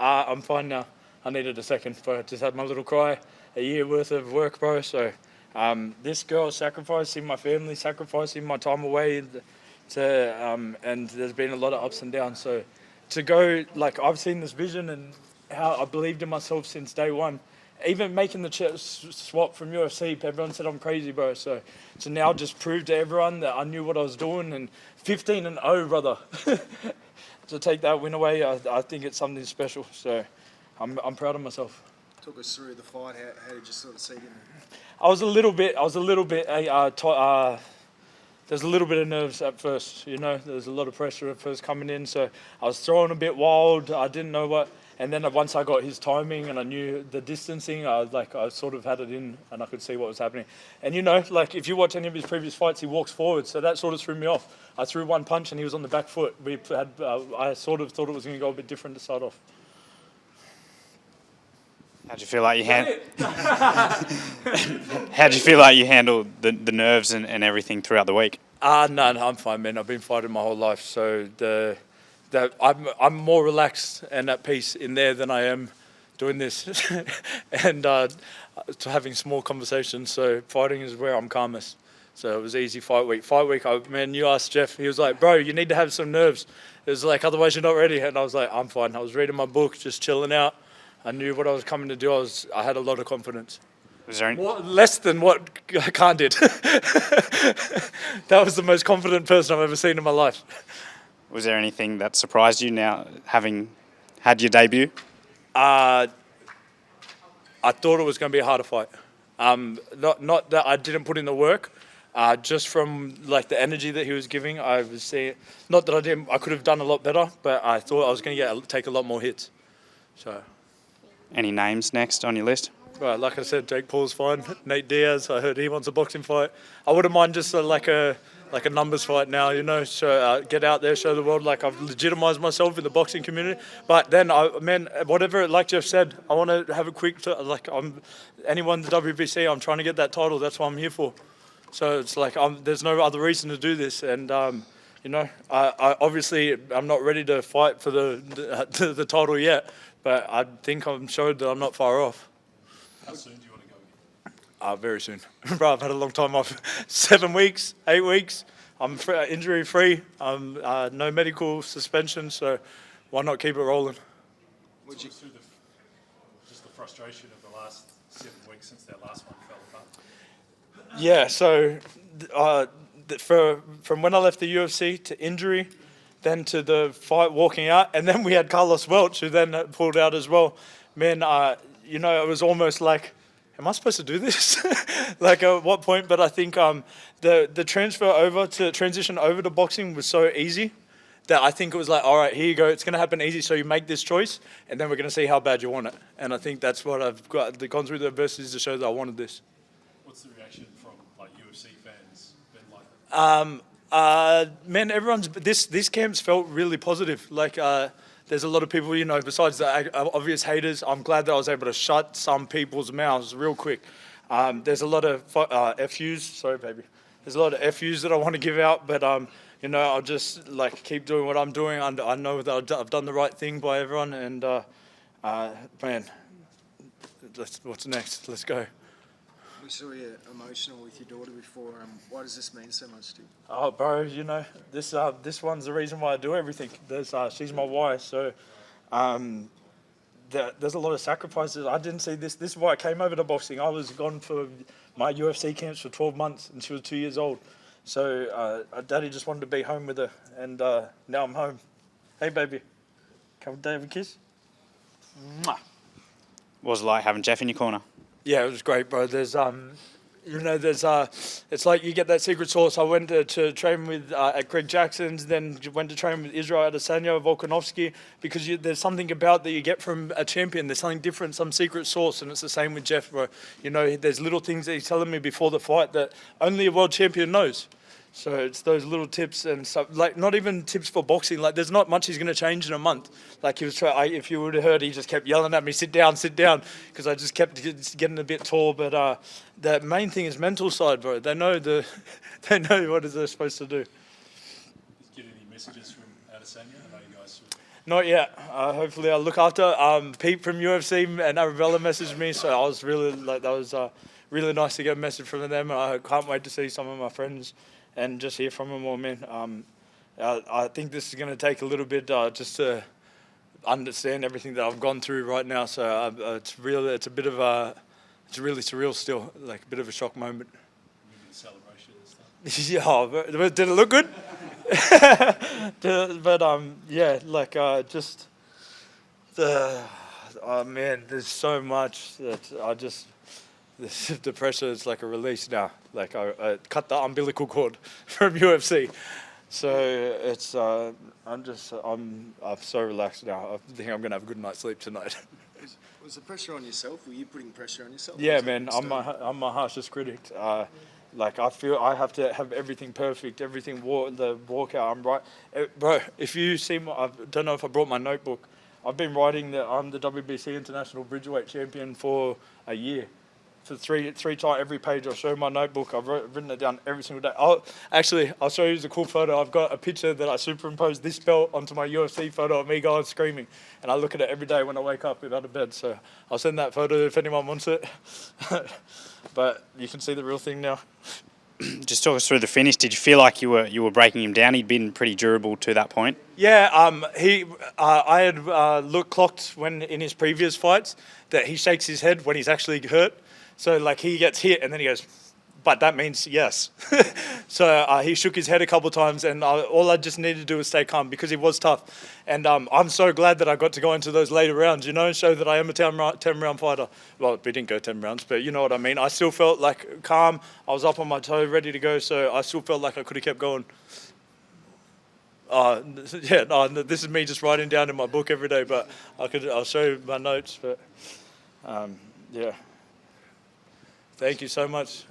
I'm fine now. I needed a second, but I just had my little cry, a year worth of work, bro. So this girl sacrificing my family, sacrificing my time away, and there's been a lot of ups and downs. So to go, like, I've seen this vision and how I believed in myself since day one. Even making the swap from UFC, everyone said I'm crazy, bro. So to now just prove to everyone that I knew what I was doing, and 15-0, brother. To take that win away, I think it's something special. So I'm proud of myself. Talk us through the fight. How did you sort of see it in there? I was a little bit. There's a little bit of nerves at first. You know, there's a lot of pressure at first coming in. So I was throwing a bit wild. I didn't know what. And then once I got his timing and I knew the distancing, I sort of had it in and I could see what was happening. And, you know, like if you watch any of his previous fights, he walks forward. So that sort of threw me off. I threw one punch and he was on the back foot. I sort of thought it was going to go a bit different to start off. How'd you feel like you How'd you feel like you handled the nerves and everything throughout the week? No, I'm fine, man. I've been fighting my whole life. So I'm more relaxed and at peace in there than I am doing this and having small conversations. So fighting is where I'm calmest. So it was easy fight week. You asked Jeff, he was like, bro, you need to have some nerves. It was like, otherwise you're not ready. And I was like, I'm fine. I was reading my book, just chilling out. I knew what I was coming to do. I had a lot of confidence. Was there less than what Khan did. That was the most confident person I've ever seen in my life. Was there anything that surprised you now, having had your debut? I thought it was going to be a harder fight. Not that I didn't put in the work, just from like the energy that he was giving. I was saying, not that I didn't. I could have done a lot better, but I thought I was going to take a lot more hits. So. Any names next on your list? Right, like I said, Jake Paul's fine. Nate Diaz, I heard he wants a boxing fight. I wouldn't mind just like a numbers fight now, you know. So get out there, show the world like I've legitimized myself in the boxing community. But then, whatever, like Jeff said, I want to have a quick anyone in the WBC. I'm trying to get that title. That's what I'm here for. So it's like there's no other reason to do this. And you know, I obviously I'm not ready to fight for the title yet. But I think I'm showed that I'm not far off. How soon do you want to go again? Very soon. Bro, I've had a long time off. 7 weeks, 8 weeks. I'm injury free. No medical suspension, so why not keep it rolling? Would you through just the frustration of the last 7 weeks since that last one fell apart? Yeah, so from when I left the UFC to injury, then to the fight walking out, and then we had Carlos Welch, who then pulled out as well. Man, you know, it was almost like, am I supposed to do this? Like at what point? But I think the transition over to boxing was so easy that I think it was like, all right, here you go. It's going to happen easy. So you make this choice, and then we're going to see how bad you want it. And I think that's what I've gone through the adversities to show that I wanted this. What's the reaction from like UFC fans been like? Man, this camp's felt really positive. Like, there's a lot of people, you know, besides the obvious haters. I'm glad that I was able to shut some people's mouths real quick. There's a lot of FUs. Sorry, baby. There's a lot of FUs that I want to give out, but you know, I'll just like keep doing what I'm doing. I know that I've done the right thing by everyone, and man, what's next? Let's go. We saw you emotional with your daughter before. Why does this mean so much to you? Oh, bro, you know, this one's the reason why I do everything. She's my wife, so there's a lot of sacrifices. I didn't see this. This is why I came over to boxing. I was gone for my UFC camps for 12 months, and she was 2 years old. So Daddy just wanted to be home with her, and now I'm home. Hey, baby, come have a kiss. Mwah. What was it like having Jeff in your corner? Yeah, it was great, bro. There's it's like you get that secret sauce. I went to train with at Greg Jackson's, then went to train with Israel Adesanya, Volkanovski, because there's something about that you get from a champion. There's something different, some secret sauce, and it's the same with Jeff, bro. You know, there's little things that he's telling me before the fight that only a world champion knows. So it's those little tips and stuff, like not even tips for boxing. Like there's not much he's going to change in a month. Like he was if you would have heard, he just kept yelling at me, sit down, because I just kept getting a bit tall. But the main thing is mental side, bro. They know they know what they're supposed to do. Did you get any messages from Adesanya? I know you guys. Not yet. Hopefully, I'll look after. Pete from UFC and Arabella messaged me, so I was really that was really nice to get a message from them. I can't wait to see some of my friends and just hear from them more, man. I think this is going to take a little bit just to understand everything that I've gone through right now. So it's really surreal still, like a bit of a shock moment. Maybe celebration and stuff. Yeah, but did it look good? But yeah, like just oh man, there's so much that the pressure is like a release now. Like I cut the umbilical cord from UFC, so it's I'm so relaxed now. I think I'm gonna have a good night's sleep tonight. Was the pressure on yourself? Were you putting pressure on yourself? Yeah, man, I'm my harshest critic. Like I feel I have to have everything perfect, everything the walkout. I'm right, bro. If you see, I don't know if I brought my notebook. I've been writing that I'm the WBC International Bridgeweight Champion for a year. For three times every page, I'll show my notebook. I've written it down every single day. I'll show you the cool photo. I've got a picture that I superimposed this belt onto my UFC photo of me going screaming, and I look at it every day when I wake up out of bed. So I'll send that photo if anyone wants it. But you can see the real thing now. Just talk us through the finish. Did you feel like you were breaking him down? He'd been pretty durable to that point. Yeah, I had clocked when in his previous fights that he shakes his head when he's actually hurt. So like he gets hit and then he goes, but that means yes. So he shook his head a couple of times, and all I just needed to do was stay calm because he was tough. And I'm so glad that I got to go into those later rounds, show that I am a 10-round fighter. Well, we didn't go 10 rounds, but you know what I mean. I still felt like calm. I was up on my toe, ready to go, so I still felt like I could have kept going. This is me just writing down in my book every day, but I'll show you my notes. But yeah. Thank you so much.